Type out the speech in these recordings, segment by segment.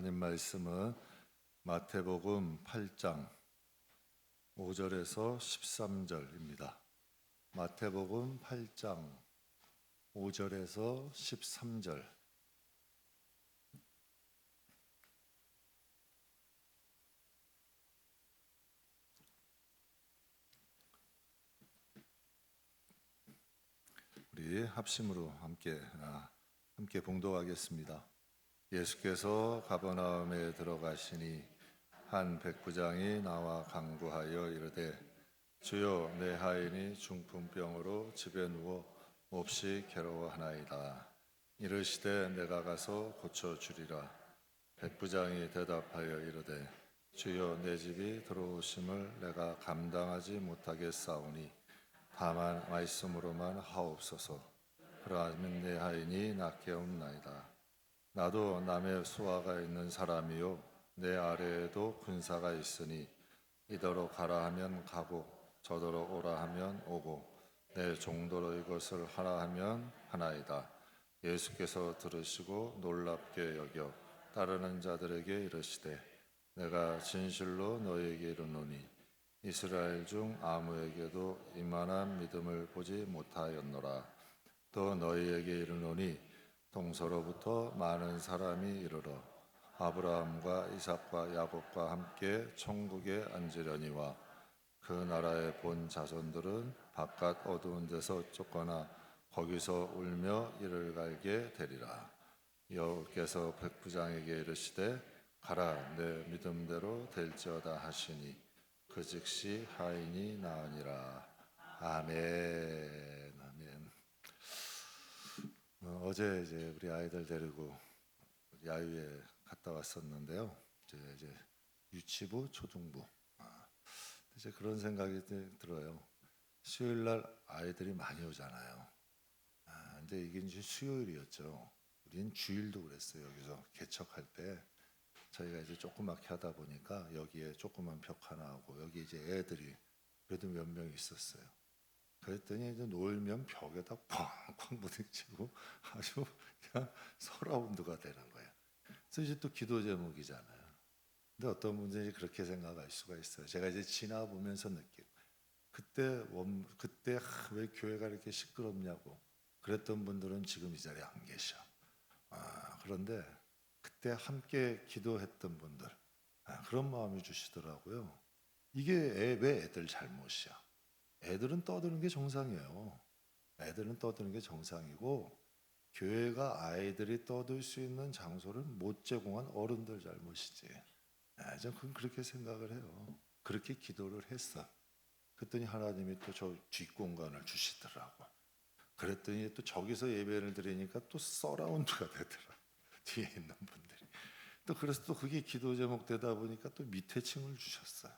하나님 말씀은 마태복음 8장 5절에서 13절입니다. 마태복음 8장 5절에서 13절. 우리 합심으로 함께 봉독하겠습니다. 예수께서 가버나움에 들어가시니 한 백부장이 나와 간구하여 이르되 주여, 내 하인이 중풍병으로 집에 누워 몹시 괴로워하나이다. 이르시되 내가 가서 고쳐주리라. 백부장이 대답하여 이르되 주여, 내 집이 들어오심을 내가 감당하지 못하겠사오니 다만 말씀으로만 하옵소서. 그러하면 내 하인이 낫게 옵나이다. 나도 남의 수하가 있는 사람이요 내 아래에도 군사가 있으니 이더러 가라 하면 가고 저더러 오라 하면 오고 내 종도로 이것을 하라 하면 하나이다. 예수께서 들으시고 놀랍게 여겨 따르는 자들에게 이르시되 내가 진실로 너희에게 이르노니 이스라엘 중 아무에게도 이만한 믿음을 보지 못하였노라. 또 너희에게 이르노니 동서로부터 많은 사람이 이르러 아브라함과 이삭과 야곱과 함께 천국에 앉으려니와 그 나라에 본 자손들은 바깥 어두운 데서 쫓거나 거기서 울며 이를 갈게 되리라. 여호께서 백부장에게 이르시되 가라, 내 믿음대로 될지어다 하시니 그 즉시 하인이 나으니라. 아멘. 어제 이제 우리 아이들 데리고 야유회 갔다 왔었는데요. 이제 유치부, 초중부. 이제 그런 생각이 들어요. 수요일 날 아이들이 많이 오잖아요. 근데 이게 이제 수요일이었죠. 우리는 주일도 그랬어요. 여기서 개척할 때 저희가 이제 조그맣게 하다 보니까 여기에 조그만 벽 하나 하고 여기 이제 애들이 그래도 몇 명 있었어요. 그랬더니 이제 놀면 벽에다 쾅쾅 부딪히고 아주 그냥 서라운드가 되는 거예요. 그래서 이제 또 기도 제목이잖아요. 근데 어떤 분들이 그렇게 생각할 수가 있어요. 제가 이제 지나보면서 느끼고 그때 왜 교회가 이렇게 시끄럽냐고 그랬던 분들은 지금 이 자리에 안 계셔. 그런데 그때 함께 기도했던 분들 그런 마음이 주시더라고요. 이게 왜 애들 잘못이야? 애들은 떠드는 게 정상이에요. 애들은 떠드는 게 정상이고 교회가 아이들이 떠들 수 있는 장소를 못 제공한 어른들 잘못이지. 저는 그렇게 생각을 해요. 그렇게 기도를 했어. 그랬더니 하나님이 또 저 뒷공간을 주시더라고. 그랬더니 또 저기서 예배를 드리니까 또 서라운드가 되더라. 뒤에 있는 분들이. 또 그래서 또 그게 기도 제목 되다 보니까 또 밑에 층을 주셨어요.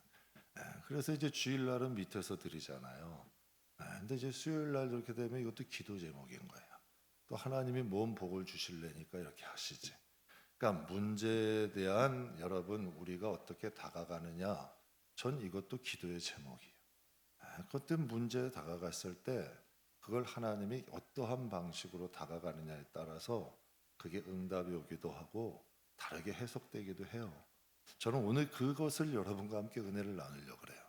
그래서 이제 주일날은 밑에서 드리잖아요. 근데 이제 수요일날 이렇게 되면 이것도 기도 제목인 거예요. 또 하나님이 뭔 복을 주실래니까 이렇게 하시지. 그러니까 문제에 대한 여러분 우리가 어떻게 다가가느냐, 전 이것도 기도의 제목이에요. 그때 문제에 다가갔을 때 그걸 하나님이 어떠한 방식으로 다가가느냐에 따라서 그게 응답이 오기도 하고 다르게 해석되기도 해요. 저는 오늘 그것을 여러분과 함께 은혜를 나누려고 그래요.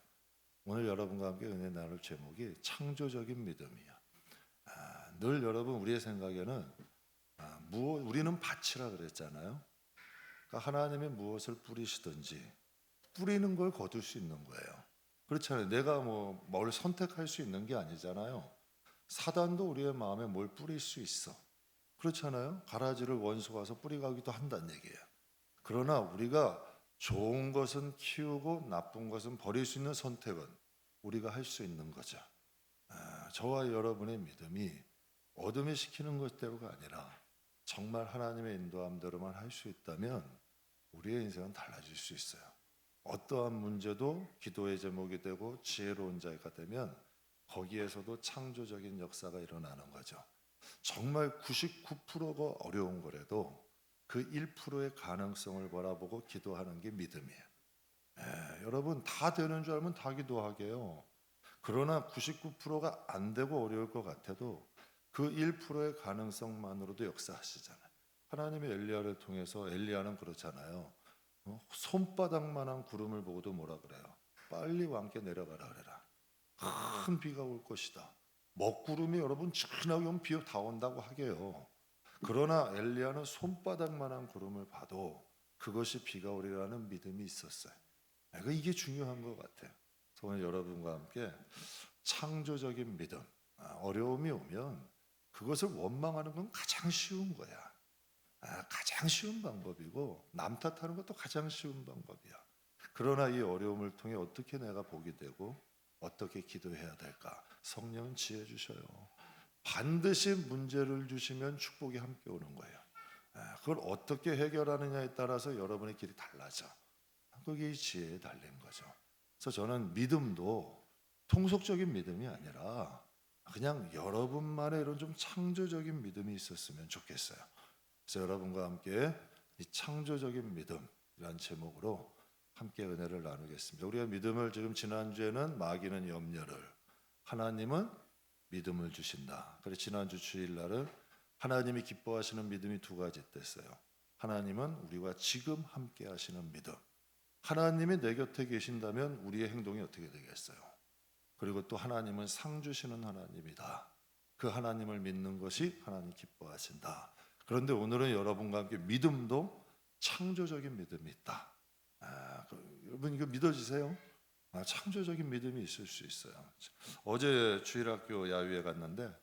오늘 여러분과 함께 은혜 나눌 제목이 창조적인 믿음이야. 늘 여러분 우리의 생각에는 우리는 밭이라 그랬잖아요. 그러니까 하나님이 무엇을 뿌리시든지 뿌리는 걸 거둘 수 있는 거예요. 그렇잖아요. 내가 뭘 선택할 수 있는 게 아니잖아요. 사단도 우리의 마음에 뭘 뿌릴 수 있어. 그렇잖아요. 가라지를 원수가 와서 뿌리가기도 한다는 얘기예요. 그러나 우리가 좋은 것은 키우고 나쁜 것은 버릴 수 있는 선택은 우리가 할 수 있는 거죠. 저와 여러분의 믿음이 어둠이 시키는 것대로가 아니라 정말 하나님의 인도함대로만 할 수 있다면 우리의 인생은 달라질 수 있어요. 어떠한 문제도 기도의 제목이 되고 지혜로운 자가 되면 거기에서도 창조적인 역사가 일어나는 거죠. 정말 99%가 어려운 거라도 그 1%의 가능성을 바라보고 기도하는 게 믿음이에요. 여러분 다 되는 줄 알면 다 기도하게요. 그러나 99%가 안 되고 어려울 것 같아도 그 1%의 가능성만으로도 역사하시잖아요. 하나님의 엘리야를 통해서 엘리야는 그렇잖아요. 손바닥만한 구름을 보고도 뭐라 그래요? 빨리 왕께 내려가라 그래라. 큰 비가 올 것이다. 먹구름이 여러분 지나게 오면 비가 다 온다고 하게요. 그러나 엘리야는 손바닥만한 구름을 봐도 그것이 비가 오리라는 믿음이 있었어요. 이게 중요한 것 같아요. 그래서 오늘 여러분과 함께 창조적인 믿음, 어려움이 오면 그것을 원망하는 건 가장 쉬운 거야. 가장 쉬운 방법이고 남 탓하는 것도 가장 쉬운 방법이야. 그러나 이 어려움을 통해 어떻게 내가 복이 되고 어떻게 기도해야 될까? 성령은 지혜 주셔요. 반드시 문제를 주시면 축복이 함께 오는 거예요. 그걸 어떻게 해결하느냐에 따라서 여러분의 길이 달라져. 그게 이 지혜에 달린 거죠. 그래서 저는 믿음도 통속적인 믿음이 아니라 그냥 여러분만의 이런 좀 창조적인 믿음이 있었으면 좋겠어요. 그래서 여러분과 함께 이 창조적인 믿음이라는 제목으로 함께 은혜를 나누겠습니다. 우리가 믿음을 지금 지난주에는 마귀는 염려를, 하나님은 믿음을 주신다. 그래서 지난주 주일날은 하나님이 기뻐하시는 믿음이 두 가지 됐어요. 하나님은 우리와 지금 함께 하시는 믿음. 하나님이 내 곁에 계신다면 우리의 행동이 어떻게 되겠어요? 그리고 또 하나님은 상 주시는 하나님이다. 그 하나님을 믿는 것이 하나님 기뻐하신다. 그런데 오늘은 여러분과 함께 믿음도 창조적인 믿음이 있다. 여러분 이거 믿어지세요? 창조적인 믿음이 있을 수 있어요. 어제 주일학교 야유회 갔는데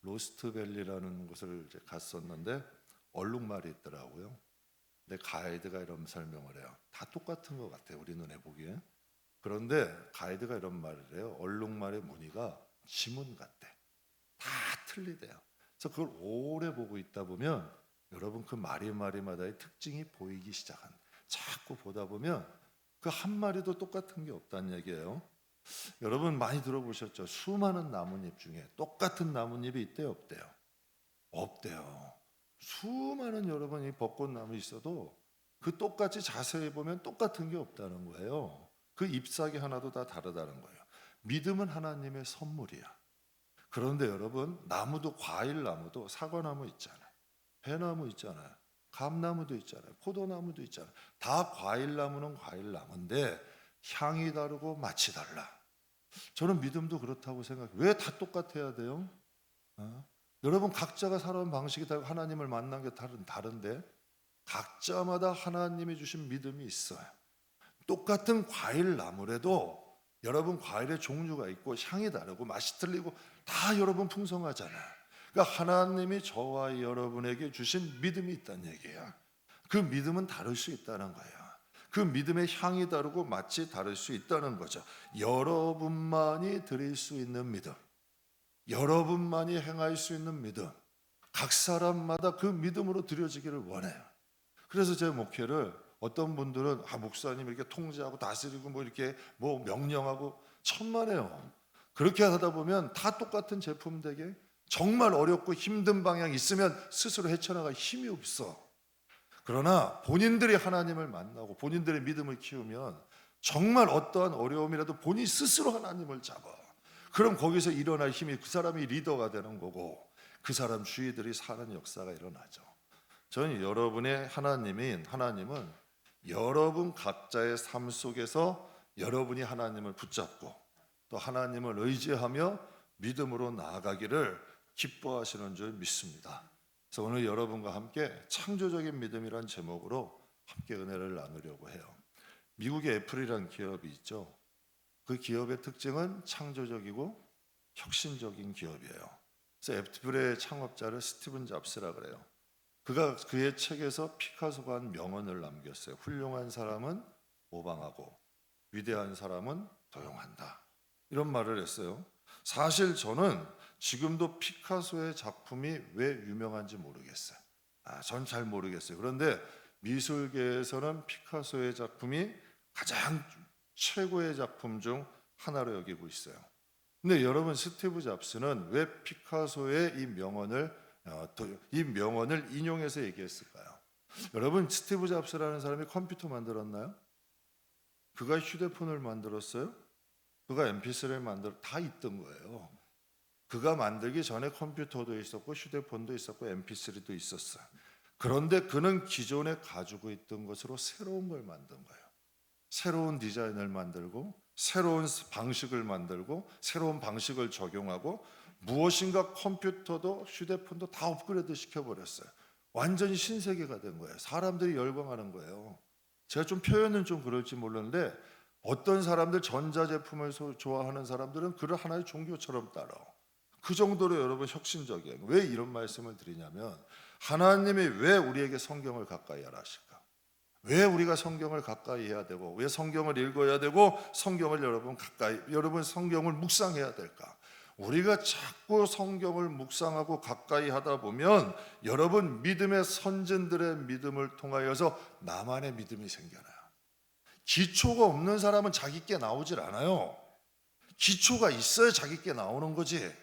로스트밸리라는 곳을 이제 갔었는데 얼룩말이 있더라고요. 근데 가이드가 이런 설명을 해요. 다 똑같은 것 같아요. 우리 눈에 보기에. 그런데 가이드가 이런 말을 해요. 얼룩말의 무늬가 지문 같대. 다 틀리대요. 그래서 그걸 오래 보고 있다 보면 여러분 그 마리마다의 특징이 보이기 시작한. 자꾸 보다 보면 그 한 마리도 똑같은 게 없다는 얘기예요. 여러분 많이 들어보셨죠? 수많은 나뭇잎 중에 똑같은 나뭇잎이 있대요, 없대요? 없대요. 수많은 여러분이 벚꽃나무 있어도 그 똑같이 자세히 보면 똑같은 게 없다는 거예요. 그 잎사귀 하나도 다 다르다는 거예요. 믿음은 하나님의 선물이야. 그런데 여러분 나무도 과일 나무도 사과나무 있잖아요. 배나무 있잖아요. 감나무도 있잖아요. 포도나무도 있잖아요. 다 과일나무는 과일나무인데 향이 다르고 맛이 달라. 저는 믿음도 그렇다고 생각해요. 왜 다 똑같아야 돼요? 여러분 각자가 살아온 방식이 다르고 하나님을 만난 게 다른데 각자마다 하나님이 주신 믿음이 있어요. 똑같은 과일나무래도 여러분 과일의 종류가 있고 향이 다르고 맛이 틀리고 다 여러분 풍성하잖아요. 그러니까 하나님이 저와 여러분에게 주신 믿음이 있다는 얘기야. 그 믿음은 다를 수 있다는 거예요. 그 믿음의 향이 다르고 맛이 다를 수 있다는 거죠. 여러분만이 드릴 수 있는 믿음, 여러분만이 행할 수 있는 믿음, 각 사람마다 그 믿음으로 드려지기를 원해요. 그래서 제 목회를 어떤 분들은 목사님 이렇게 통제하고 다스리고 뭐 이렇게 뭐 명령하고 천만에요. 그렇게 하다 보면 다 똑같은 제품 되게 정말 어렵고 힘든 방향이 있으면 스스로 헤쳐나갈 힘이 없어. 그러나 본인들이 하나님을 만나고 본인들의 믿음을 키우면 정말 어떠한 어려움이라도 본인 스스로 하나님을 잡아. 그럼 거기서 일어날 힘이 그 사람이 리더가 되는 거고 그 사람 주위들이 사는 역사가 일어나죠. 저는 여러분의 하나님은 여러분 각자의 삶 속에서 여러분이 하나님을 붙잡고 또 하나님을 의지하며 믿음으로 나아가기를 기뻐하시는 줄 믿습니다. 그래서 오늘 여러분과 함께 창조적인 믿음이란 제목으로 함께 은혜를 나누려고 해요. 미국의 애플이라는 기업이 있죠. 그 기업의 특징은 창조적이고 혁신적인 기업이에요. 그래서 애플의 창업자를 스티븐 잡스라 그래요. 그가 그의 책에서 피카소가 한 명언을 남겼어요. 훌륭한 사람은 모방하고 위대한 사람은 도용한다. 이런 말을 했어요. 사실 저는 지금도 피카소의 작품이 왜 유명한지 모르겠어요. 전 잘 모르겠어요. 그런데 미술계에서는 피카소의 작품이 가장 최고의 작품 중 하나로 여기고 있어요. 근데 여러분 스티브 잡스는 왜 피카소의 이 명언을 인용해서 얘기했을까요? 여러분 스티브 잡스라는 사람이 컴퓨터 만들었나요? 그가 휴대폰을 만들었어요? 그가 mp3를 다 있던 거예요. 그가 만들기 전에 컴퓨터도 있었고 휴대폰도 있었고 mp3도 있었어요. 그런데 그는 기존에 가지고 있던 것으로 새로운 걸 만든 거예요. 새로운 디자인을 만들고 새로운 방식을 만들고 새로운 방식을 적용하고 무엇인가 컴퓨터도 휴대폰도 다 업그레이드 시켜버렸어요. 완전히 신세계가 된 거예요. 사람들이 열광하는 거예요. 제가 좀 표현은 좀 그럴지 몰랐는데 어떤 사람들 전자제품을 좋아하는 사람들은 그를 하나의 종교처럼 따라. 그 정도로 여러분 혁신적이에요. 왜 이런 말씀을 드리냐면 하나님이 왜 우리에게 성경을 가까이 하라 하실까? 왜 우리가 성경을 가까이 해야 되고 왜 성경을 읽어야 되고 성경을 여러분 성경을 묵상해야 될까? 우리가 자꾸 성경을 묵상하고 가까이 하다 보면 여러분 믿음의 선진들의 믿음을 통하여서 나만의 믿음이 생겨나요. 기초가 없는 사람은 자기께 나오질 않아요. 기초가 있어야 자기께 나오는 거지.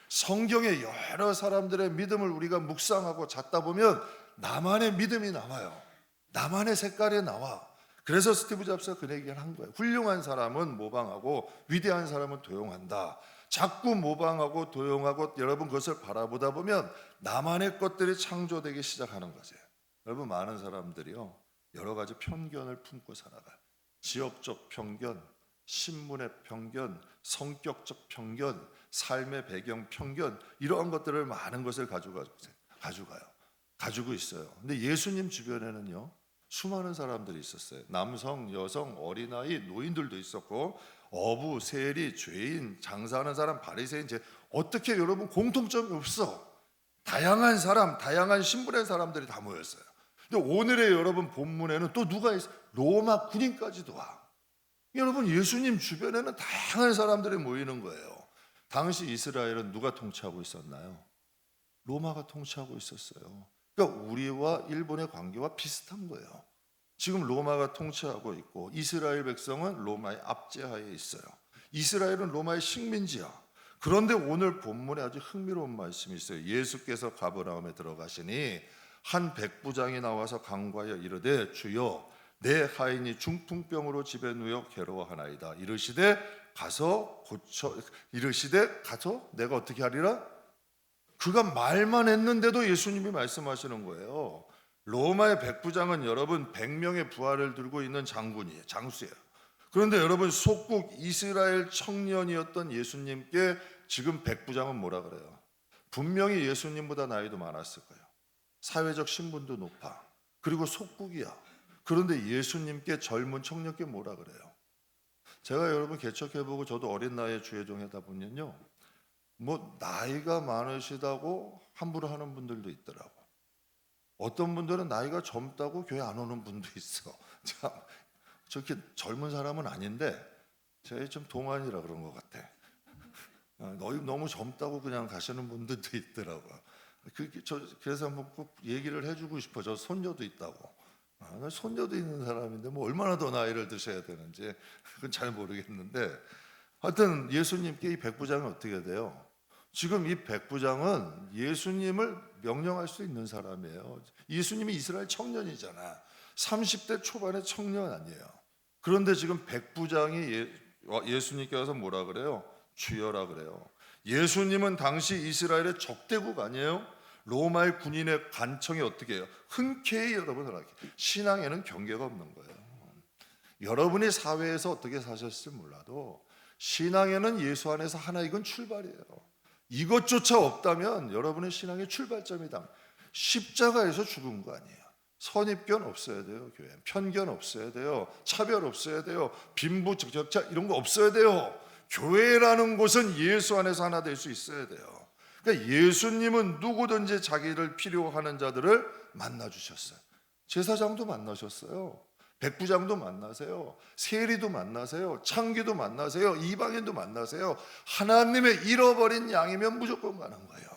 성경에 여러 사람들의 믿음을 우리가 묵상하고 찾다 보면 나만의 믿음이 나와요. 나만의 색깔이 나와. 그래서 스티브 잡스가 그 얘기를 한 거예요. 훌륭한 사람은 모방하고 위대한 사람은 도용한다. 자꾸 모방하고 도용하고 여러분 그것을 바라보다 보면 나만의 것들이 창조되기 시작하는 거죠. 여러분 많은 사람들이요 여러 가지 편견을 품고 살아가요. 지역적 편견, 신문의 편견, 성격적 편견, 삶의 배경 편견 이러한 것들을 많은 것을 가지고 있어요. 근데 예수님 주변에는요 수많은 사람들이 있었어요. 남성, 여성, 어린아이, 노인들도 있었고 어부, 세리, 죄인, 장사하는 사람, 바리새인 어떻게 여러분 공통점이 없어. 다양한 사람, 다양한 신분의 사람들이 다 모였어요. 근데 오늘의 여러분 본문에는 또 누가 있어요? 로마 군인까지도 와. 여러분 예수님 주변에는 다양한 사람들이 모이는 거예요. 당시 이스라엘은 누가 통치하고 있었나요? 로마가 통치하고 있었어요. 그러니까 우리와 일본의 관계와 비슷한 거예요. 지금 로마가 통치하고 있고 이스라엘 백성은 로마의 압제하에 있어요. 이스라엘은 로마의 식민지야. 그런데 오늘 본문에 아주 흥미로운 말씀이 있어요. 예수께서 가버나움에 들어가시니 한 백부장이 나와서 간구하여 이르되 주여 내 하인이 중풍병으로 집에 누워 괴로워하나이다. 이르시되 가서 내가 어떻게 하리라? 그가 말만 했는데도 예수님이 말씀하시는 거예요. 로마의 백부장은 여러분 100명의 부하를 들고 있는 장수예요. 그런데 여러분 속국 이스라엘 청년이었던 예수님께 지금 백부장은 뭐라 그래요? 분명히 예수님보다 나이도 많았을 거예요. 사회적 신분도 높아. 그리고 속국이야. 그런데 예수님께 젊은 청년께 뭐라 그래요? 제가 여러분 개척해보고 저도 어린 나이에 주의종 하다 보면요 뭐 나이가 많으시다고 함부로 하는 분들도 있더라고. 어떤 분들은 나이가 젊다고 교회 안 오는 분도 있어. 참 저렇게 젊은 사람은 아닌데 제가 좀 동안이라 그런 것 같아. 너무 젊다고 그냥 가시는 분들도 있더라고. 그래서 한번 꼭 얘기를 해주고 싶어. 저 손녀도 있다고. 손녀도 있는 사람인데 뭐 얼마나 더 나이를 드셔야 되는지 그건 잘 모르겠는데 하여튼 예수님께 이 백부장은 어떻게 돼요? 지금 이 백부장은 예수님을 명령할 수 있는 사람이에요. 예수님이 이스라엘 청년이잖아. 30대 초반의 청년 아니에요. 그런데 지금 백부장이 예수님께 와서 뭐라 그래요? 주여라 그래요. 예수님은 당시 이스라엘의 적대국 아니에요? 로마의 군인의 간청이 어떻게 해요? 흔쾌히 여러분 허락해. 신앙에는 경계가 없는 거예요. 여러분이 사회에서 어떻게 사셨을지 몰라도 신앙에는 예수 안에서 하나 이건 출발이에요. 이것조차 없다면 여러분의 신앙의 출발점이다. 십자가에서 죽은 거 아니에요. 선입견 없어야 돼요. 교회 편견 없어야 돼요. 차별 없어야 돼요. 빈부격차 이런 거 없어야 돼요. 교회라는 곳은 예수 안에서 하나 될 수 있어야 돼요. 그러니까 예수님은 누구든지 자기를 필요하는 자들을 만나 주셨어요. 제사장도 만나셨어요. 백부장도 만나세요. 세리도 만나세요. 창기도 만나세요. 이방인도 만나세요. 하나님의 잃어버린 양이면 무조건 가는 거예요.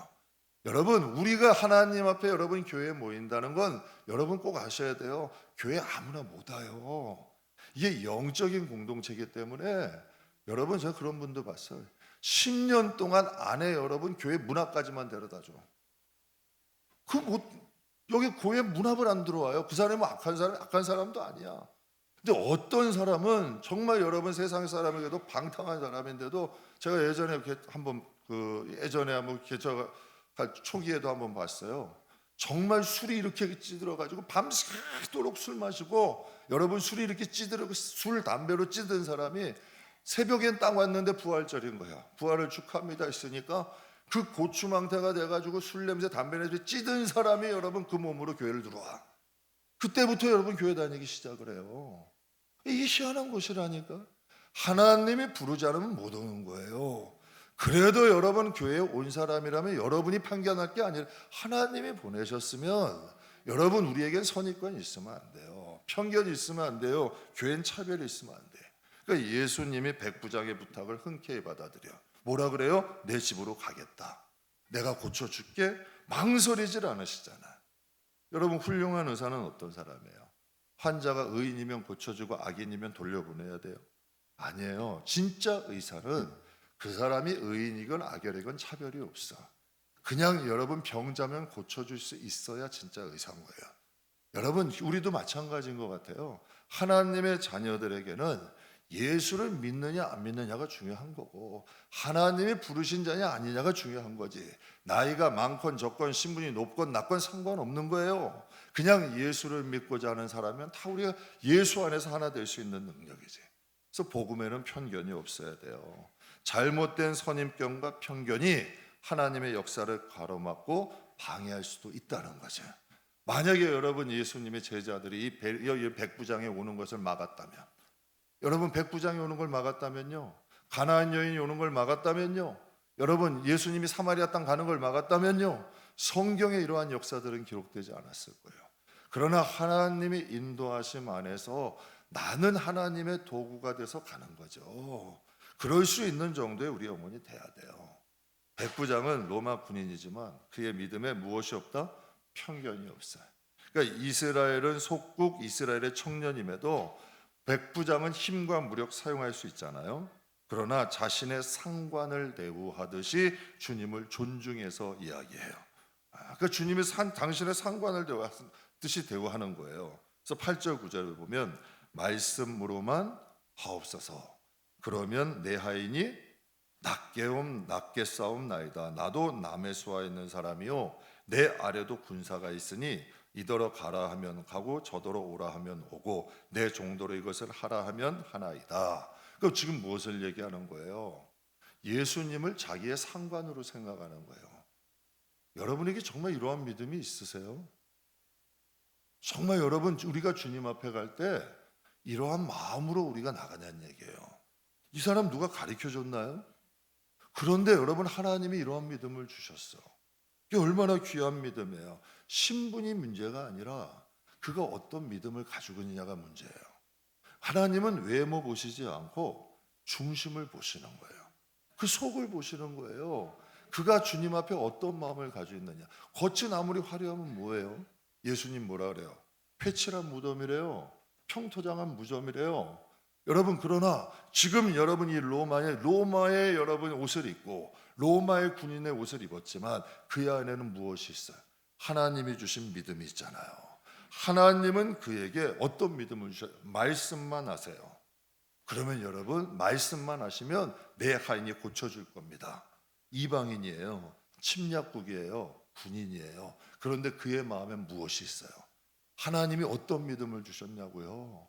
여러분 우리가 하나님 앞에 여러분 교회에 모인다는 건 여러분 꼭 아셔야 돼요. 교회 아무나 못 와요. 이게 영적인 공동체이기 때문에 여러분 제가 그런 분도 봤어요. 10년 동안 아내 여러분 교회 문 앞까지만 데려다줘. 여기 교회 문 앞을 안 들어와요. 그 사람은 악한 사람도 아니야. 근데 어떤 사람은 정말 여러분 세상 사람에게도 방탕한 사람인데도 제가 예전에 한번 개척할 초기에도 한번 봤어요. 정말 술이 이렇게 찌들어가지고 밤새도록 술 마시고, 여러분 술이 이렇게 찌들어 술 담배로 찌든 사람이 새벽엔 딱 왔는데 부활절인 거야. 부활을 축하합니다 했으니까 그 고추망태가 돼가지고 술 냄새 담배 냄새 찌든 사람이 여러분 그 몸으로 교회를 들어와. 그때부터 여러분 교회 다니기 시작을 해요. 이게 희한한 것이라니까. 하나님이 부르지 않으면 못 오는 거예요. 그래도 여러분 교회에 온 사람이라면 여러분이 판단할 게 아니라 하나님이 보내셨으면, 여러분 우리에겐 선입관이 있으면 안 돼요. 편견이 있으면 안 돼요. 교회는 차별이 있으면 안 돼요. 그러니까 예수님이 백부장의 부탁을 흔쾌히 받아들여. 뭐라 그래요? 내 집으로 가겠다. 내가 고쳐줄게. 망설이질 않으시잖아요. 여러분 훌륭한 의사는 어떤 사람이에요? 환자가 의인이면 고쳐주고 악인이면 돌려보내야 돼요? 아니에요. 진짜 의사는 그 사람이 의인이건 악인이건 차별이 없어. 그냥 여러분 병자면 고쳐줄 수 있어야 진짜 의사인 거예요. 여러분 우리도 마찬가지인 것 같아요. 하나님의 자녀들에게는 예수를 믿느냐 안 믿느냐가 중요한 거고, 하나님이 부르신 자냐 아니냐가 중요한 거지. 나이가 많건 적건 신분이 높건 낮건 상관없는 거예요. 그냥 예수를 믿고자 하는 사람은 다 우리가 예수 안에서 하나 될 수 있는 능력이지. 그래서 복음에는 편견이 없어야 돼요. 잘못된 선입견과 편견이 하나님의 역사를 가로막고 방해할 수도 있다는 거죠. 만약에 여러분 예수님의 제자들이 이 백부장에 오는 것을 막았다면, 여러분 백부장이 오는 걸 막았다면요, 가나안 여인이 오는 걸 막았다면요, 여러분 예수님이 사마리아 땅 가는 걸 막았다면요, 성경에 이러한 역사들은 기록되지 않았을 거예요. 그러나 하나님이 인도하심 안에서 나는 하나님의 도구가 돼서 가는 거죠. 그럴 수 있는 정도의 우리 영혼이 돼야 돼요. 백부장은 로마 군인이지만 그의 믿음에 무엇이 없다? 편견이 없어요. 그러니까 이스라엘은 속국 이스라엘의 청년임에도 백부장은 힘과 무력 사용할 수 있잖아요. 그러나 자신의 상관을 대우하듯이 주님을 존중해서 이야기해요. 그러니까 주님이 당신의 상관을 대우하듯이 대우하는 거예요. 그래서 8절 9절을 보면 말씀으로만 하옵소서. 그러면 내 하인이 낮게 싸움나이다. 나도 남의 수하에 있는 사람이요 내 아래도 군사가 있으니 이더러 가라 하면 가고 저더러 오라 하면 오고 내 종도로 이것을 하라 하면 하나이다. 그럼 지금 무엇을 얘기하는 거예요? 예수님을 자기의 상관으로 생각하는 거예요. 여러분에게 정말 이러한 믿음이 있으세요? 정말 여러분 우리가 주님 앞에 갈 때 이러한 마음으로 우리가 나가냐는 얘기예요. 이 사람 누가 가르쳐 줬나요? 그런데 여러분 하나님이 이러한 믿음을 주셨어. 이게 얼마나 귀한 믿음이에요. 신분이 문제가 아니라 그가 어떤 믿음을 가지고 있느냐가 문제예요. 하나님은 외모 보시지 않고 중심을 보시는 거예요. 그 속을 보시는 거예요. 그가 주님 앞에 어떤 마음을 가지고 있느냐. 겉은 아무리 화려하면 뭐예요? 예수님 뭐라 그래요? 회칠한 무덤이래요. 평토장한 무덤이래요. 여러분 그러나 지금 여러분이 로마의 여러분 옷을 입고 로마의 군인의 옷을 입었지만 그 안에는 무엇이 있어요? 하나님이 주신 믿음이 있잖아요. 하나님은 그에게 어떤 믿음을 주셔요? 말씀만 하세요. 그러면 여러분 말씀만 하시면 내 하인이 고쳐줄 겁니다. 이방인이에요. 침략국이에요. 군인이에요. 그런데 그의 마음에 무엇이 있어요? 하나님이 어떤 믿음을 주셨냐고요.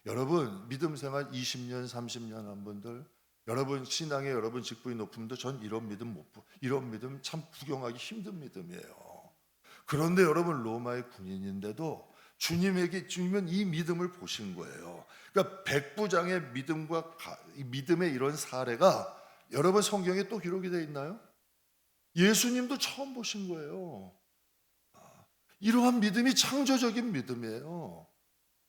여러분 믿음 생활 20년 30년 한 분들, 여러분 신앙에 여러분 직분이 높은데 전 이런 믿음 이런 믿음 참 구경하기 힘든 믿음이에요. 그런데 여러분 로마의 군인인데도 주님은 이 믿음을 보신 거예요. 그러니까 백부장의 믿음의 이런 사례가 여러분 성경에 또 기록이 되어 있나요? 예수님도 처음 보신 거예요. 이러한 믿음이 창조적인 믿음이에요.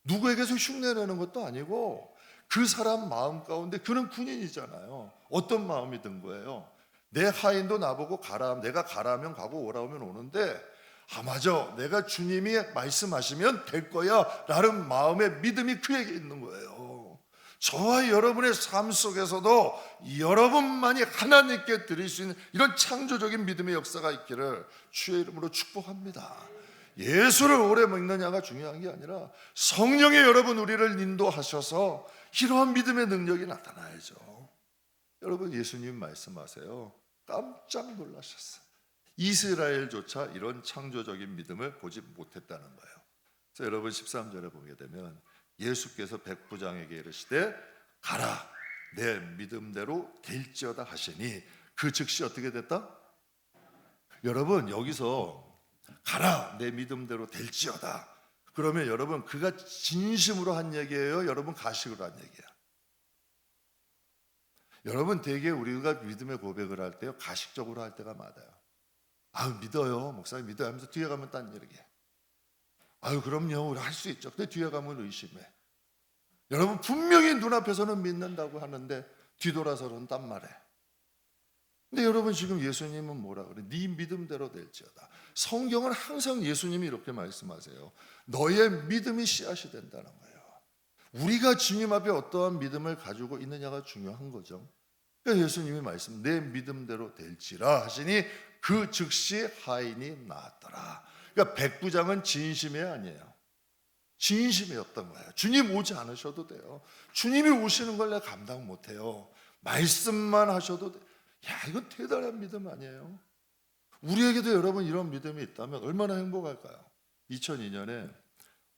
누구에게서 흉내내는 것도 아니고 그 사람 마음 가운데, 그는 군인이잖아요. 어떤 마음이 든 거예요? 내 하인도 나보고 가라, 내가 가라면 가고 오라면 오는데 맞아, 내가 주님이 말씀하시면 될 거야 라는 마음의 믿음이 그에게 있는 거예요. 저와 여러분의 삶 속에서도 여러분만이 하나님께 드릴 수 있는 이런 창조적인 믿음의 역사가 있기를 주의 이름으로 축복합니다. 예수를 오래 믿느냐가 중요한 게 아니라 성령의 여러분 우리를 인도하셔서 이러한 믿음의 능력이 나타나야죠. 여러분 예수님 말씀하세요. 깜짝 놀라셨어요. 이스라엘조차 이런 창조적인 믿음을 보지 못했다는 거예요. 그래서 여러분 13절에 보게 되면 예수께서 백부장에게 이르시되 가라 내 믿음대로 될지어다 하시니 그 즉시 어떻게 됐다? 여러분 여기서 가라 내 믿음대로 될지어다 그러면 여러분 그가 진심으로 한 얘기예요? 여러분 가식으로 한 얘기야? 여러분 되게 우리가 믿음의 고백을 할 때요 가식적으로 할 때가 많아요. 아유 믿어요 목사님 믿어요 하면서 뒤에 가면 딴 얘기해. 아유 그럼요 우리 할 수 있죠. 근데 뒤에 가면 의심해. 여러분 분명히 눈앞에서는 믿는다고 하는데 뒤돌아서는 딴 말해. 근데 여러분 지금 예수님은 뭐라 그래? 네 믿음대로 될지어다. 성경은 항상 예수님이 이렇게 말씀하세요. 너의 믿음이 씨앗이 된다는 거예요. 우리가 주님 앞에 어떠한 믿음을 가지고 있느냐가 중요한 거죠. 그러니까 예수님이 말씀 내 믿음대로 될지라 하시니 그 즉시 하인이 나았더라. 그러니까 백부장은 진심이 아니에요. 진심이었던 거예요. 주님 오지 않으셔도 돼요. 주님이 오시는 걸 내가 감당 못해요. 말씀만 하셔도 돼요. 야, 이건 대단한 믿음 아니에요? 우리에게도 여러분 이런 믿음이 있다면 얼마나 행복할까요? 2002년에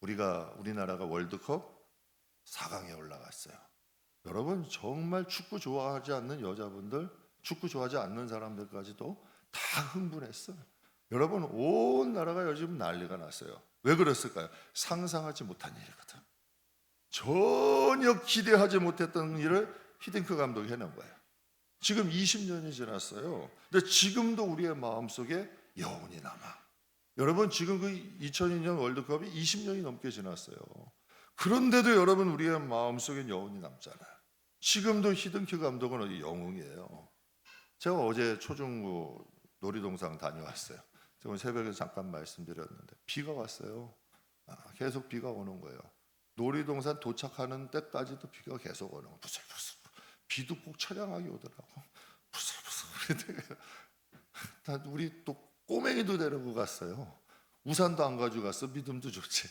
우리나라가 월드컵 4강에 올라갔어요. 여러분 정말 축구 좋아하지 않는 여자분들, 축구 좋아하지 않는 사람들까지도 다 흥분했어요. 여러분 온 나라가 요즘 난리가 났어요. 왜 그랬을까요? 상상하지 못한 일이거든. 전혀 기대하지 못했던 일을 히딩크 감독이 해낸 거예요. 지금 20년이 지났어요. 근데 지금도 우리의 마음속에 여운이 남아. 여러분 지금 그 2002년 월드컵이 20년이 넘게 지났어요. 그런데도 여러분 우리의 마음속에 여운이 남잖아요. 지금도 히딩크 감독은 어디 영웅이에요. 제가 어제 초중고 놀이동산 다녀왔어요. 오늘 새벽에 잠깐 말씀드렸는데 비가 왔어요. 계속 비가 오는 거예요. 놀이동산 도착하는 때까지도 비가 계속 오는 거예요. 부슬부슬. 비도 꼭 처량하게 오더라고. 부슬부슬. 우리 또 꼬맹이도 데리고 갔어요. 우산도 안 가져갔어. 믿음도 좋지.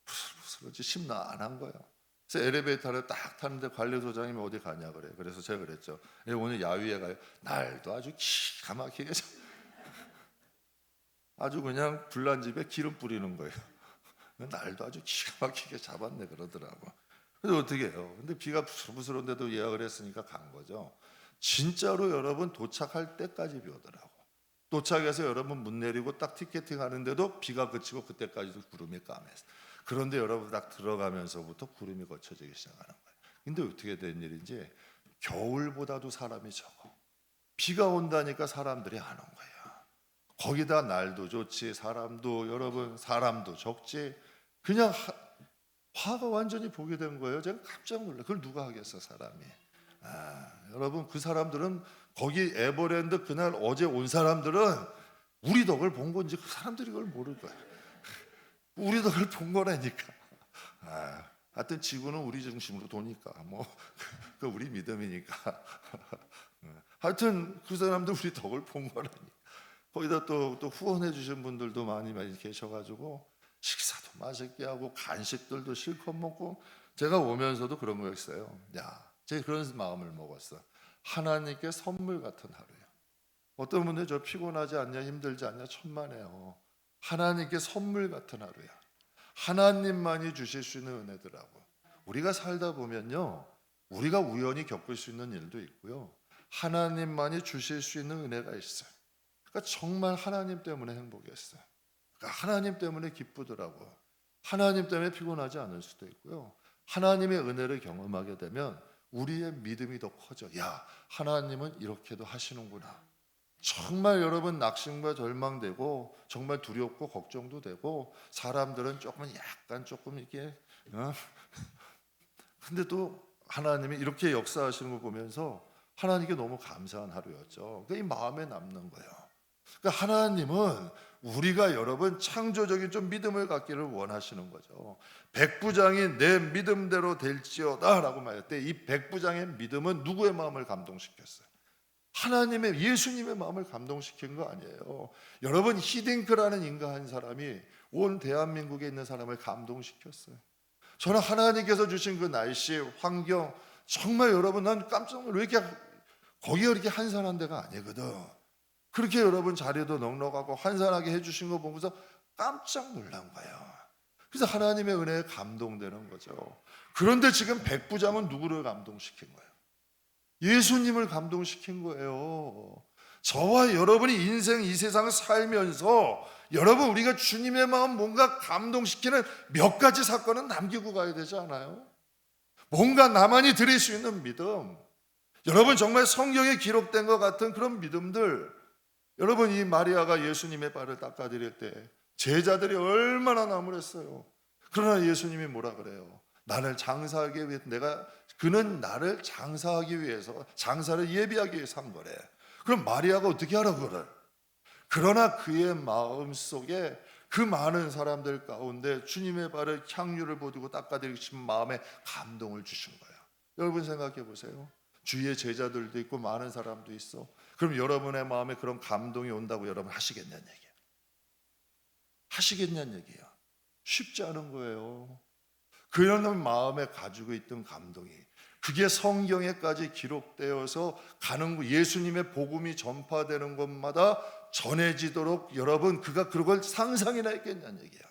부슬부슬하지 심란한 거예요. 그래서 엘리베이터를 딱 타는데 관리소장님이 어디 가냐 그래. 그래서 제가 그랬죠. 오늘 야위에 가요. 날도 아주 기가 막히게 아주 그냥 불난 집에 기름 뿌리는 거예요. 날도 아주 기가 막히게 잡았네 그러더라고. 그래서 어떻게 해요? 근데 비가 부스부스런데도 예약을 했으니까 간 거죠. 진짜로 여러분 도착할 때까지 비 오더라고. 도착해서 여러분 문 내리고 딱 티켓팅 하는데도 비가 그치고 그때까지도 구름이 까맸어. 그런데 여러분 딱 들어가면서부터 구름이 걷혀지기 시작하는 거예요. 근데 어떻게 된 일인지 겨울보다도 사람이 적어. 비가 온다니까 사람들이 안 온 거예요. 거기다 날도 좋지 사람도 여러분 사람도 적지 그냥 화가 완전히 보게 된 거예요. 제가 깜짝 놀라요. 그걸 누가 하겠어 사람이. 여러분 그 사람들은 거기 에버랜드 그날 어제 온 사람들은 우리 덕을 본 건지 그 사람들이 그걸 모를 거예요. 우리 덕을 본 거라니까. 하여튼 지구는 우리 중심으로 도니까 그 우리 믿음이니까. 하여튼 그 사람들 우리 덕을 본 거라니까. 거기다 또 후원해 주신 분들도 많이 계셔가지고 식사도 맛있게 하고 간식들도 실컷 먹고 제가 오면서도 그런 거였어요. 야, 제가 그런 마음을 먹었어. 하나님께 선물 같은 하루예요. 어떤 분들 저 피곤하지 않냐 힘들지 않냐 천만에요. 하나님께 선물 같은 하루야. 하나님만이 주실 수 있는 은혜더라고. 우리가 살다 보면요 우리가 우연히 겪을 수 있는 일도 있고요 하나님만이 주실 수 있는 은혜가 있어요. 그러니까 정말 하나님 때문에 행복했어요. 그러니까 하나님 때문에 기쁘더라고요. 하나님 때문에 피곤하지 않을 수도 있고요. 하나님의 은혜를 경험하게 되면 우리의 믿음이 더 커져. 야, 하나님은 이렇게도 하시는구나. 정말 여러분 낙심과 절망되고 정말 두렵고 걱정도 되고 사람들은 조금 이렇게 근데 또 하나님이 이렇게 역사하시는 걸 보면서 하나님께 너무 감사한 하루였죠. 그러니까 이 마음에 남는 거예요. 그러니까 하나님은 우리가 여러분 창조적인 좀 믿음을 갖기를 원하시는 거죠. 백부장이 내 믿음대로 될지어다 라고 말했대. 이 백부장의 믿음은 누구의 마음을 감동시켰어요? 하나님의 예수님의 마음을 감동시킨 거 아니에요. 여러분 히딩크라는 인간 한 사람이 온 대한민국에 있는 사람을 감동시켰어요. 저는 하나님께서 주신 그 날씨, 환경 정말 여러분 난 깜짝 놀라요. 왜 이렇게 거기가 이렇게 한산한 데가 아니거든. 그렇게 여러분 자리도 넉넉하고 환산하게 해주신 거 보면서 깜짝 놀란 거예요. 그래서 하나님의 은혜에 감동되는 거죠. 그런데 지금 백부장은 누구를 감동시킨 거예요? 예수님을 감동시킨 거예요. 저와 여러분이 인생 이 세상을 살면서 여러분 우리가 주님의 마음 뭔가 감동시키는 몇 가지 사건은 남기고 가야 되지 않아요? 뭔가 나만이 드릴 수 있는 믿음, 여러분 정말 성경에 기록된 것 같은 그런 믿음들, 여러분 이 마리아가 예수님의 발을 닦아드릴 때 제자들이 얼마나 나무랬어요. 그러나 예수님이 뭐라 그래요? 나를 장사하기 위해 그는 나를 장사하기 위해서, 장사를 예비하기 위해서 한 거래. 그럼 마리아가 어떻게 하라 그래? 그러나 그의 마음 속에 그 많은 사람들 가운데 주님의 발을 향유를 보두고 닦아드리신 마음에 감동을 주신 거예요. 여러분 생각해 보세요. 주위에 제자들도 있고 많은 사람도 있어. 그럼 여러분의 마음에 그런 감동이 온다고 여러분 하시겠냐는 얘기예요. 하시겠냐는 얘기예요. 쉽지 않은 거예요. 그런 마음에 가지고 있던 감동이, 그게 성경에까지 기록되어서 가는 예수님의 복음이 전파되는 곳마다 전해지도록 여러분 그가 그걸 상상이나 했겠냐는 얘기야.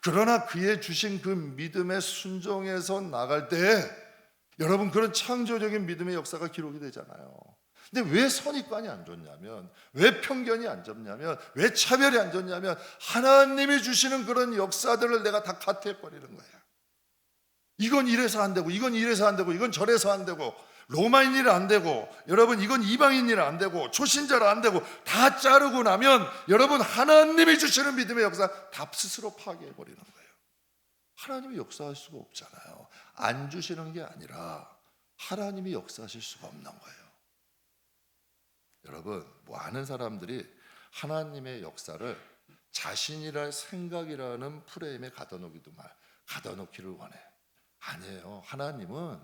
그러나 그의 주신 그 믿음의 순종에서 나갈 때 여러분 그런 창조적인 믿음의 역사가 기록이 되잖아요. 근데 왜 선입관이 안 좋냐면, 왜 편견이 안 좋냐면, 왜 차별이 안 좋냐면 하나님이 주시는 그런 역사들을 내가 다 카트해버리는 거예요. 이건 이래서 안 되고, 이건 이래서 안 되고, 이건 저래서 안 되고, 로마인이라 안 되고, 여러분 이건 이방인이라 안 되고, 초신자라 안 되고, 다 자르고 나면 여러분 하나님이 주시는 믿음의 역사 다 스스로 파괴해버리는 거예요. 하나님이 역사할 수가 없잖아요. 안 주시는 게 아니라 하나님이 역사하실 수가 없는 거예요. 여러분 많은 사람들이 하나님의 역사를 자신이랄 생각이라는 프레임에 가둬놓기를 원해. 아니에요. 하나님은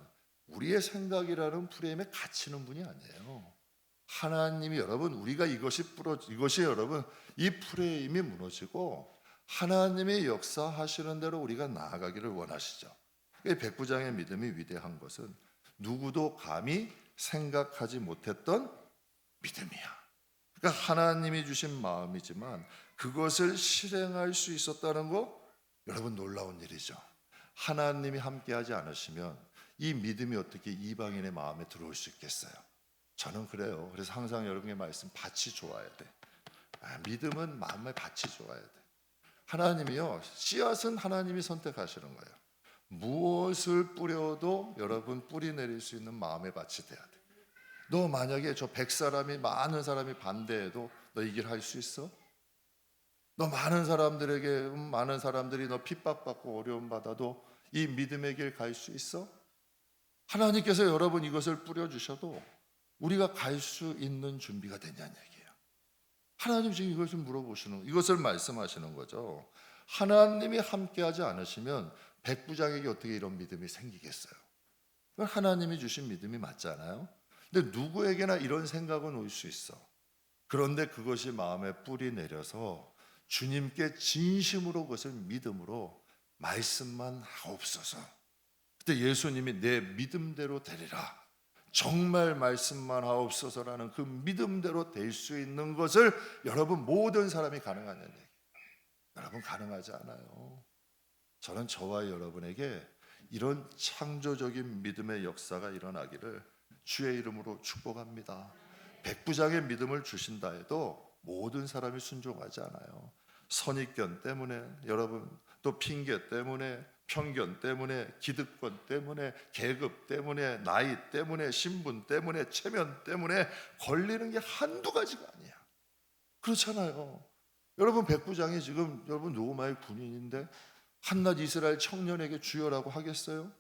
우리의 생각이라는 프레임에 갇히는 분이 아니에요. 하나님이 여러분 우리가 이것이 여러분 이 프레임이 무너지고 하나님의 역사하시는 대로 우리가 나아가기를 원하시죠. 백부장의 믿음이 위대한 것은 누구도 감히 생각하지 못했던 믿음이야. 그러니까 하나님이 주신 마음이지만 그것을 실행할 수 있었다는 거 여러분 놀라운 일이죠. 하나님이 함께하지 않으시면 이 믿음이 어떻게 이방인의 마음에 들어올 수 있겠어요? 저는 그래요. 그래서 항상 여러분의 말씀 밭이 좋아야 돼. 믿음은 마음의 밭이 좋아야 돼. 하나님이요, 씨앗은 하나님이 선택하시는 거예요. 무엇을 뿌려도 여러분 뿌리 내릴 수 있는 마음의 밭이 돼야 돼. 너 만약에 저 100사람이 많은 사람이 반대해도 너 이 길 할 수 있어? 너 많은 사람들이 너 핍박받고 어려움 받아도 이 믿음의 길 갈 수 있어? 하나님께서 여러분 이것을 뿌려주셔도 우리가 갈 수 있는 준비가 되냐는 얘기예요. 하나님 지금 이것을 말씀하시는 거죠. 하나님이 함께하지 않으시면 백부장에게 어떻게 이런 믿음이 생기겠어요? 하나님이 주신 믿음이 맞잖아요. 근데 누구에게나 이런 생각은 올 수 있어. 그런데 그것이 마음에 뿌리 내려서 주님께 진심으로 그것을 믿음으로 말씀만 하옵소서. 그때 예수님이 내 믿음대로 되리라, 정말 말씀만 하옵소서라는 그 믿음대로 될 수 있는 것을 여러분 모든 사람이 가능하냐는 얘기예요. 여러분 가능하지 않아요. 저는 저와 여러분에게 이런 창조적인 믿음의 역사가 일어나기를 주의 이름으로 축복합니다. 백부장의 믿음을 주신다 해도 모든 사람이 순종하지 않아요. 선입견 때문에, 여러분 또 핑계 때문에, 편견 때문에, 기득권 때문에, 계급 때문에, 나이 때문에, 신분 때문에, 체면 때문에 걸리는 게 한두 가지가 아니야. 그렇잖아요. 여러분 백부장이 지금 여러분 로마의 군인인데 한낱 이스라엘 청년에게 주여라고 하겠어요?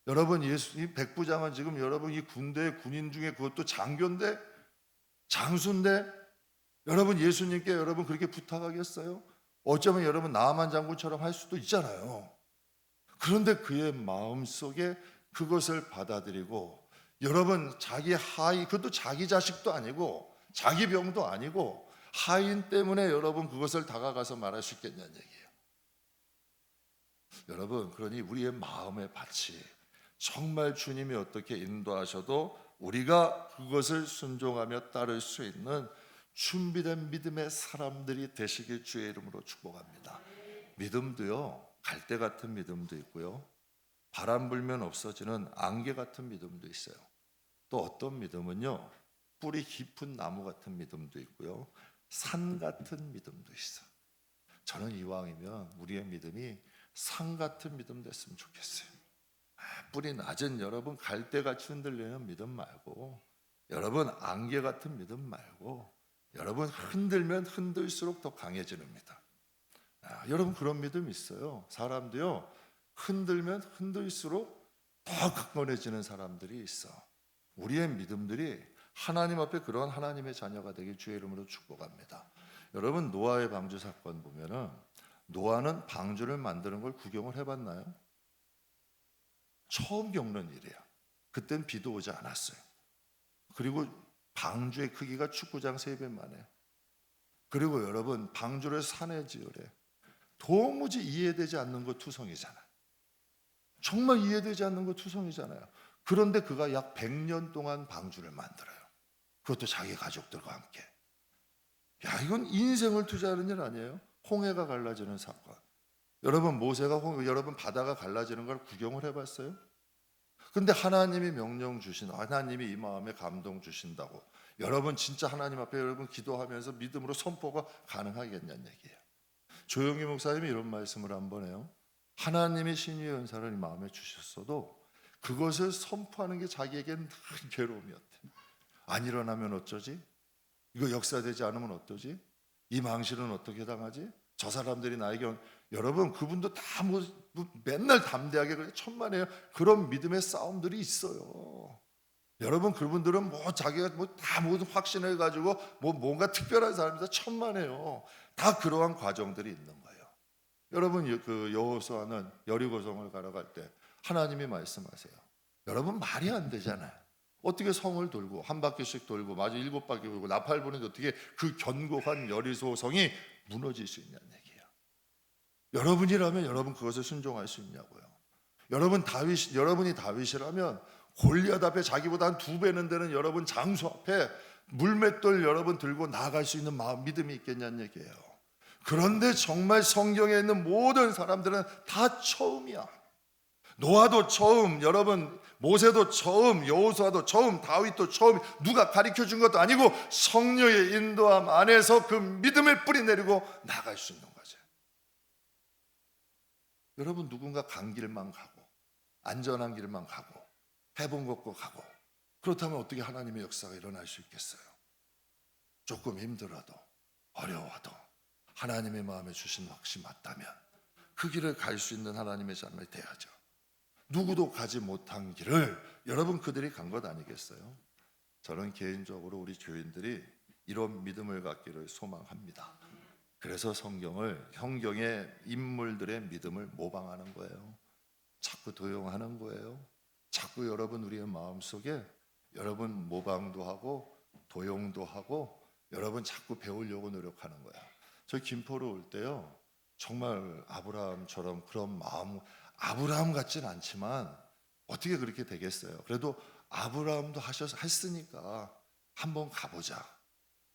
여러분 이 백부장은 지금 여러분 이 군대의 군인 중에 그것도 장교인데, 장수인데 여러분 예수님께 여러분 그렇게 부탁하겠어요? 어쩌면 여러분 나아만 장군처럼 할 수도 있잖아요. 그런데 그의 마음속에 그것을 받아들이고, 여러분 자기 하인, 그것도 자기 자식도 아니고 자기 병도 아니고 하인 때문에 여러분 그것을 다가가서 말할 수 있겠냐는 얘기예요. 여러분 그러니 우리의 마음의 밭이 정말 주님이 어떻게 인도하셔도 우리가 그것을 순종하며 따를 수 있는 준비된 믿음의 사람들이 되시길 주의 이름으로 축복합니다. 믿음도요, 갈대 같은 믿음도 있고요, 바람 불면 없어지는 안개 같은 믿음도 있어요. 또 어떤 믿음은요, 뿌리 깊은 나무 같은 믿음도 있고요, 산 같은 믿음도 있어요. 저는 이왕이면 우리의 믿음이 산 같은 믿음 됐으면 좋겠어요. 뿌리 낮은 여러분 갈대같이 흔들리는 믿음 말고, 여러분 안개 같은 믿음 말고, 여러분 흔들면 흔들수록 더 강해지는 믿음. 여러분 그런 믿음 있어요. 사람도요, 흔들면 흔들수록 더 강건해지는 사람들이 있어. 우리의 믿음들이 하나님 앞에 그런 하나님의 자녀가 되길 주의 이름으로 축복합니다. 여러분 노아의 방주 사건 보면은 노아는 방주를 만드는 걸 구경을 해봤나요? 처음 겪는 일이야. 그땐 비도 오지 않았어요. 그리고 방주의 크기가 축구장 3배만 해. 그리고 여러분 방주를 산에 지으래. 도무지 이해되지 않는 거 투성이잖아요. 정말 이해되지 않는 거 투성이잖아요. 그런데 그가 약 100년 동안 방주를 만들어요. 그것도 자기 가족들과 함께. 야, 이건 인생을 투자하는 일 아니에요? 홍해가 갈라지는 사건. 여러분 여러분 바다가 갈라지는 걸 구경을 해봤어요? 근데 하나님이 명령 주신, 하나님이 이 마음에 감동 주신다고 여러분 진짜 하나님 앞에 여러분 기도하면서 믿음으로 선포가 가능하겠냐는 얘기예요. 조영기 목사님이 이런 말씀을 한번 해요. 하나님이 신유의 은사를 이 마음에 주셨어도 그것을 선포하는 게 자기에겐 큰 괴로움이었대. 안 일어나면 어쩌지? 이거 역사되지 않으면 어떠지? 이 망실은 어떻게 당하지? 저 사람들이 나에게 여러분 그분도 다 맨날 담대하게 그래 천만에요. 그런 믿음의 싸움들이 있어요. 여러분 그분들은 자기가 다 모든 확신을 가지고 뭔가 특별한 사람이다 천만에요. 다 그러한 과정들이 있는 거예요. 여러분 그 여호수아는 여리고성을 가러 갈 때 하나님이 말씀하세요. 여러분 말이 안 되잖아요. 어떻게 성을 돌고 한 바퀴씩 돌고 마주 7바퀴 돌고 나팔 부는데 어떻게 그 견고한 여리고성이 무너질 수 있냐는 얘기예요. 여러분이라면 여러분 그것을 순종할 수 있냐고요. 여러분이 다윗이라면 골리앗 앞에 자기보다 한 2배는 되는 여러분 장수 앞에 물맷돌 여러분 들고 나아갈 수 있는 믿음이 있겠냐는 얘기예요. 그런데 정말 성경에 있는 모든 사람들은 다 처음이야. 노아도 처음, 여러분 모세도 처음, 여호수아도 처음, 다윗도 처음. 누가 가르쳐 준 것도 아니고 성령의 인도함 안에서 그 믿음을 뿌리 내리고 나갈 수 있는 거죠. 여러분 누군가 간 길만 가고 안전한 길만 가고 해본 것고 가고 그렇다면 어떻게 하나님의 역사가 일어날 수 있겠어요? 조금 힘들어도 어려워도 하나님의 마음에 주신 확신 맞다면 그 길을 갈 수 있는 하나님의 자녀이 돼야죠. 누구도 가지 못한 길을 여러분 그들이 간 것 아니겠어요? 저는 개인적으로 우리 교인들이 이런 믿음을 갖기를 소망합니다. 그래서 성경의 인물들의 믿음을 모방하는 거예요. 자꾸 도용하는 거예요. 자꾸 여러분 우리의 마음속에 여러분 모방도 하고 도용도 하고 여러분 자꾸 배우려고 노력하는 거야. 저 김포로 올 때요, 정말 아브라함처럼 그런 마음, 아브라함 같진 않지만 어떻게 그렇게 되겠어요? 그래도 아브라함도 했으니까 한번 가보자.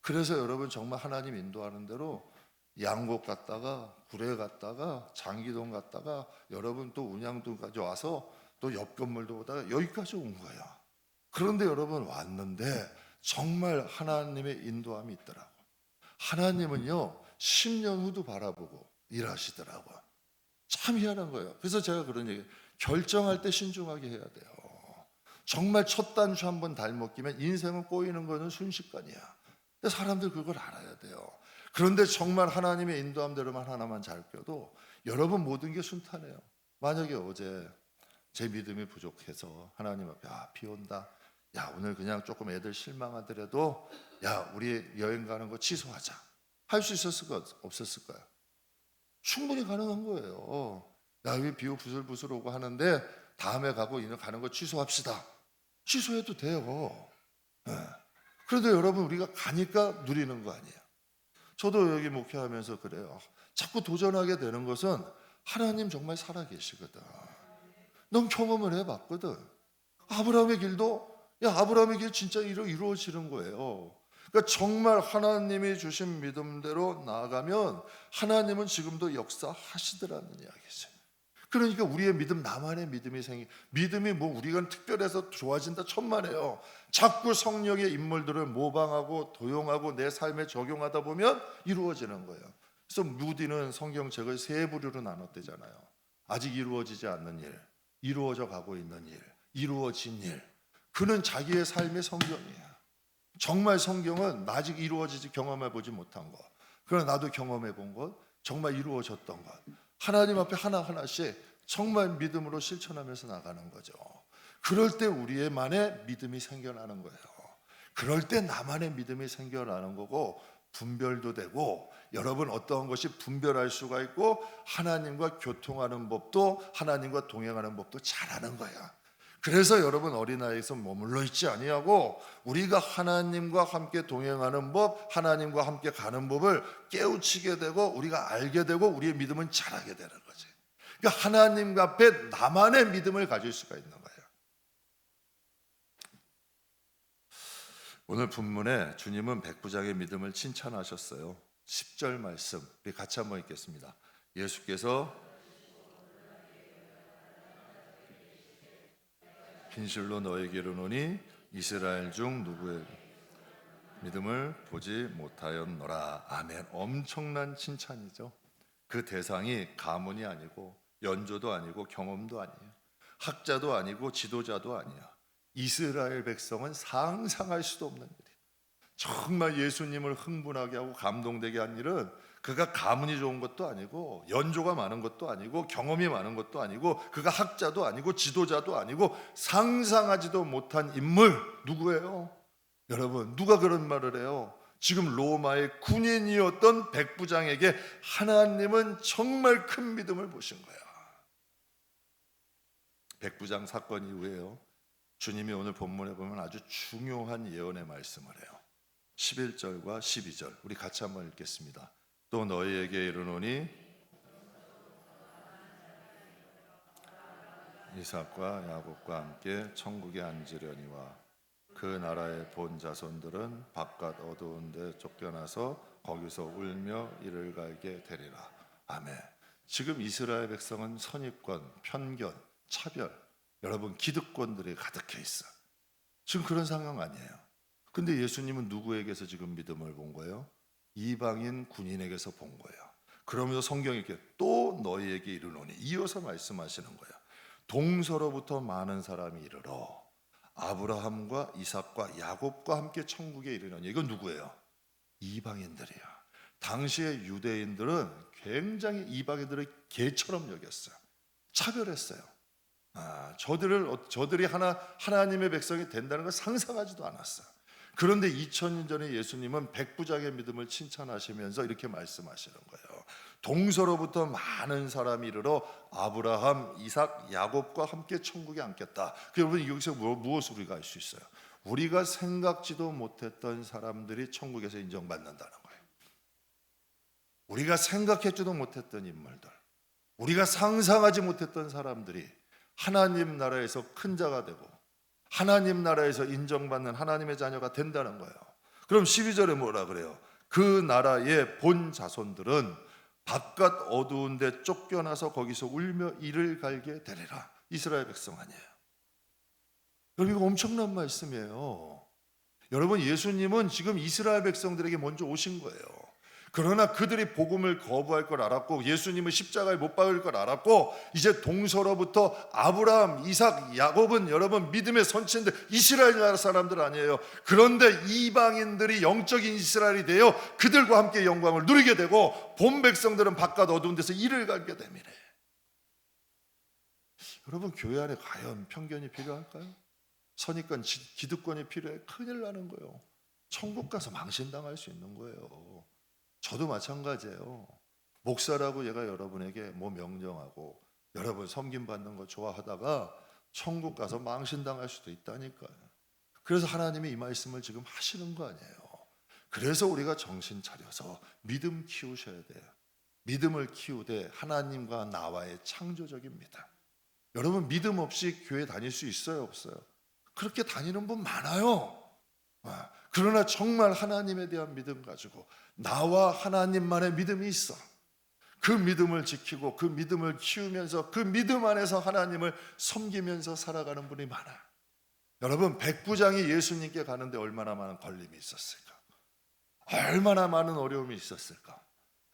그래서 여러분 정말 하나님 인도하는 대로 양곡 갔다가 구례 갔다가 장기동 갔다가 여러분 또 운양동까지 와서 또 옆 건물도 보다가 여기까지 온 거야. 그런데 여러분 왔는데 정말 하나님의 인도함이 있더라고. 하나님은요 10년 후도 바라보고 일하시더라고요. 참 희한한 거예요. 그래서 제가 그런 얘기, 결정할 때 신중하게 해야 돼요. 정말 첫 단추 한 번 잘못 끼면 인생은 꼬이는 거는 순식간이야. 근데 사람들 그걸 알아야 돼요. 그런데 정말 하나님의 인도함대로만 하나만 잘 껴도 여러분 모든 게 순탄해요. 만약에 어제 제 믿음이 부족해서 하나님 앞에 비 온다, 야 오늘 그냥 조금 애들 실망하더라도 야 우리 여행 가는 거 취소하자, 할 수 있었을까 없었을까요? 충분히 가능한 거예요. 야 여기 비 부슬부슬 오고 하는데 다음에 가고 이날 가는 거 취소합시다. 취소해도 돼요. 그래도 여러분 우리가 가니까 누리는 거 아니에요. 저도 여기 목회하면서 그래요. 자꾸 도전하게 되는 것은 하나님 정말 살아계시거든. 넌 경험을 해봤거든. 아브라함의 길도 아브라함의 길 진짜 이루어지는 거예요. 그러니까 정말 하나님이 주신 믿음대로 나아가면 하나님은 지금도 역사하시더라는 이야기죠. 그러니까 우리의 믿음, 나만의 믿음이 믿음이 뭐 우리가 특별해서 좋아진다 천만에요. 자꾸 성령의 인물들을 모방하고 도용하고 내 삶에 적용하다 보면 이루어지는 거예요. 그래서 무디는 성경책을 세 부류로 나눴대잖아요. 아직 이루어지지 않는 일, 이루어져 가고 있는 일, 이루어진 일. 그는 자기의 삶의 성경이에요. 정말 성경은 아직 이루어지지 경험해 보지 못한 것, 그러나 나도 경험해 본 것, 정말 이루어졌던 것, 하나님 앞에 하나하나씩 정말 믿음으로 실천하면서 나가는 거죠. 그럴 때 우리의만의 믿음이 생겨나는 거예요. 그럴 때 나만의 믿음이 생겨나는 거고, 분별도 되고, 여러분 어떠한 것이 분별할 수가 있고, 하나님과 교통하는 법도, 하나님과 동행하는 법도 잘하는 거야. 그래서 여러분 어린아이에서 머물러 있지 아니하고 우리가 하나님과 함께 동행하는 법, 하나님과 함께 가는 법을 깨우치게 되고 우리가 알게 되고 우리의 믿음은 자라게 되는 거지. 그러니까 하나님 앞에 나만의 믿음을 가질 수가 있는 거예요. 오늘 본문에 주님은 백부장의 믿음을 칭찬하셨어요. 10절 말씀 우리 같이 한번 읽겠습니다. 예수께서 진실로 너에게 이르노니 이스라엘 중 누구의 믿음을 보지 못하였노라. 아멘. 엄청난 칭찬이죠. 그 대상이 가문이 아니고 연조도 아니고 경험도 아니에요. 학자도 아니고 지도자도 아니야. 이스라엘 백성은 상상할 수도 없는 일이에요. 정말 예수님을 흥분하게 하고 감동되게 한 일은 그가 가문이 좋은 것도 아니고 연조가 많은 것도 아니고 경험이 많은 것도 아니고 그가 학자도 아니고 지도자도 아니고 상상하지도 못한 인물 누구예요? 여러분 누가 그런 말을 해요? 지금 로마의 군인이었던 백부장에게 하나님은 정말 큰 믿음을 보신 거야. 백부장 사건 이후에요, 주님이 오늘 본문에 보면 아주 중요한 예언의 말씀을 해요. 11절과 12절 우리 같이 한번 읽겠습니다. 또 너희에게 이르노니 이삭과 야곱과 함께 천국에 앉으려니와 그 나라의 본 자손들은 바깥 어두운 데 쫓겨나서 거기서 울며 이를 갈게 되리라. 아멘. 지금 이스라엘 백성은 선입관, 편견, 차별, 여러분 기득권들이 가득해 있어. 지금 그런 상황 아니에요. 근데 예수님은 누구에게서 지금 믿음을 본 거예요? 이방인 군인에게서 본 거예요. 그러면서 성경이 이렇게 또 너희에게 이르노니 이어서 말씀하시는 거예요. 동서로부터 많은 사람이 이르러 아브라함과 이삭과 야곱과 함께 천국에 이르노니. 이건 누구예요? 이방인들이야. 당시의 유대인들은 굉장히 이방인들을 개처럼 여겼어요. 차별했어요. 저들이 하나님의 백성이 된다는 걸 상상하지도 않았어요. 그런데 2000년 전에 예수님은 백부장의 믿음을 칭찬하시면서 이렇게 말씀하시는 거예요. 동서로부터 많은 사람이 이르러 아브라함, 이삭, 야곱과 함께 천국에 앉겠다. 여러분 여기서 무엇을 우리가 알 수 있어요? 우리가 생각지도 못했던 사람들이 천국에서 인정받는다는 거예요. 우리가 생각했지도 못했던 인물들, 우리가 상상하지 못했던 사람들이 하나님 나라에서 큰 자가 되고 하나님 나라에서 인정받는 하나님의 자녀가 된다는 거예요. 그럼 12절에 뭐라 그래요? 그 나라의 본 자손들은 바깥 어두운 데 쫓겨나서 거기서 울며 이를 갈게 되리라. 이스라엘 백성 아니에요. 여러분 이거 엄청난 말씀이에요. 여러분 예수님은 지금 이스라엘 백성들에게 먼저 오신 거예요. 그러나 그들이 복음을 거부할 걸 알았고 예수님은 십자가에 못 박을 걸 알았고 이제 동서로부터 아브라함, 이삭, 야곱은 여러분 믿음의 선체인데 이스라엘 나라 사람들 아니에요. 그런데 이방인들이 영적인 이스라엘이 되어 그들과 함께 영광을 누리게 되고 본 백성들은 바깥 어두운 데서 이를 갈게 됩니다. 여러분 교회 안에 과연 편견이 필요할까요? 선입관, 기득권이 필요해? 큰일 나는 거예요. 천국 가서 망신당할 수 있는 거예요. 저도 마찬가지예요. 목사라고 얘가 여러분에게 뭐 명령하고 여러분 섬김받는 거 좋아하다가 천국 가서 망신당할 수도 있다니까요. 그래서 하나님이 이 말씀을 지금 하시는 거 아니에요. 그래서 우리가 정신 차려서 믿음 키우셔야 돼요. 믿음을 키우되 하나님과 나와의 창조적입니다. 여러분 믿음 없이 교회 다닐 수 있어요, 없어요? 그렇게 다니는 분 많아요. 그러나 정말 하나님에 대한 믿음 가지고 나와 하나님만의 믿음이 있어. 그 믿음을 지키고 그 믿음을 키우면서 그 믿음 안에서 하나님을 섬기면서 살아가는 분이 많아요. 여러분, 백부장이 예수님께 가는데 얼마나 많은 걸림이 있었을까? 얼마나 많은 어려움이 있었을까?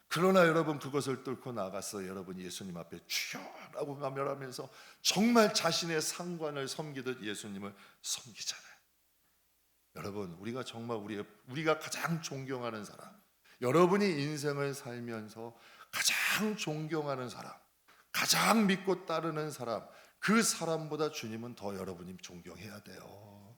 그러나 여러분, 그것을 뚫고 나가서 여러분 예수님 앞에 주여라고 가면하면서 정말 자신의 상관을 섬기듯 예수님을 섬기잖아요. 여러분, 우리가 정말 우리가 가장 존경하는 사람, 여러분이 인생을 살면서 가장 존경하는 사람, 가장 믿고 따르는 사람, 그 사람보다 주님은 더 여러분이 존경해야 돼요.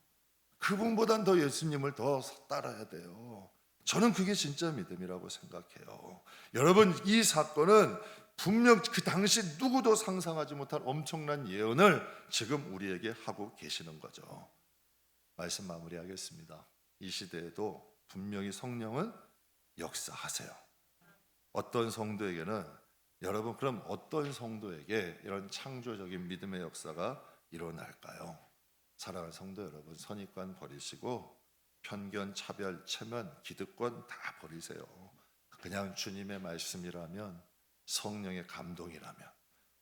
그분보단 더 예수님을 더 따라야 돼요. 저는 그게 진짜 믿음이라고 생각해요. 여러분, 이 사건은 분명 그 당시 누구도 상상하지 못한 엄청난 예언을 지금 우리에게 하고 계시는 거죠. 말씀 마무리하겠습니다. 이 시대에도 분명히 성령은 역사하세요. 어떤 성도에게는, 여러분, 그럼 어떤 성도에게 이런 창조적인 믿음의 역사가 일어날까요? 사랑하는 성도 여러분, 선입관 버리시고 편견, 차별, 체면, 기득권 다 버리세요. 그냥 주님의 말씀이라면, 성령의 감동이라면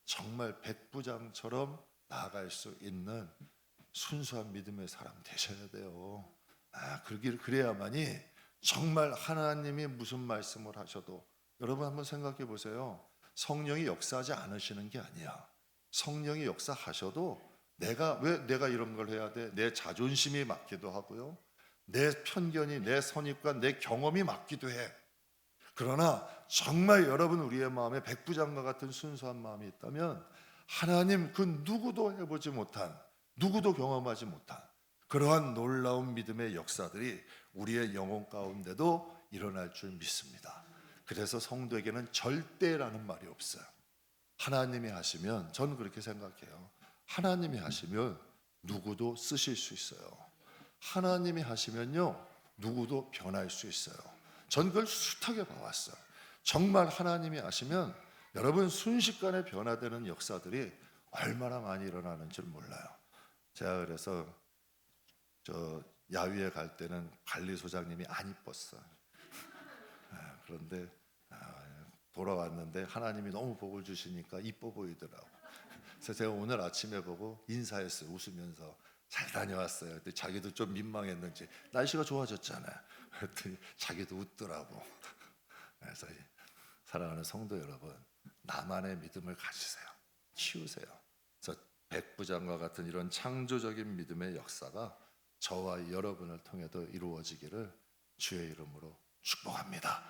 정말 백부장처럼 나아갈 수 있는 순수한 믿음의 사람 되셔야 돼요. 그래야만이 정말 하나님이 무슨 말씀을 하셔도, 여러분 한번 생각해 보세요. 성령이 역사하지 않으시는 게 아니야. 성령이 역사하셔도 왜 내가 이런 걸 해야 돼? 내 자존심이 맞기도 하고요. 내 편견이, 내 선입관, 내 경험이 맞기도 해. 그러나 정말 여러분, 우리의 마음에 백부장과 같은 순수한 마음이 있다면 하나님 그 누구도 해보지 못한, 누구도 경험하지 못한 그러한 놀라운 믿음의 역사들이 우리의 영혼 가운데도 일어날 줄 믿습니다. 그래서 성도에게는 절대라는 말이 없어요. 하나님이 하시면, 저는 그렇게 생각해요. 하나님이 하시면 누구도 쓰실 수 있어요. 하나님이 하시면요, 누구도 변할 수 있어요. 전 그걸 숱하게 봐왔어요. 정말 하나님이 하시면 여러분, 순식간에 변화되는 역사들이 얼마나 많이 일어나는 줄 몰라요. 제가 그래서 야유회 갈 때는 관리소장님이 안 이뻤어요. 그런데 돌아왔는데 하나님이 너무 복을 주시니까 이뻐 보이더라고. 그래서 제가 오늘 아침에 보고 인사했어요. 웃으면서 잘 다녀왔어요. 근데 자기도 좀 민망했는지, 날씨가 좋아졌잖아요. 그랬더니 자기도 웃더라고. 그래서 사랑하는 성도 여러분, 나만의 믿음을 가지세요. 키우세요. 그래서 백부장과 같은 이런 창조적인 믿음의 역사가 저와 여러분을 통해도 이루어지기를 주의 이름으로 축복합니다.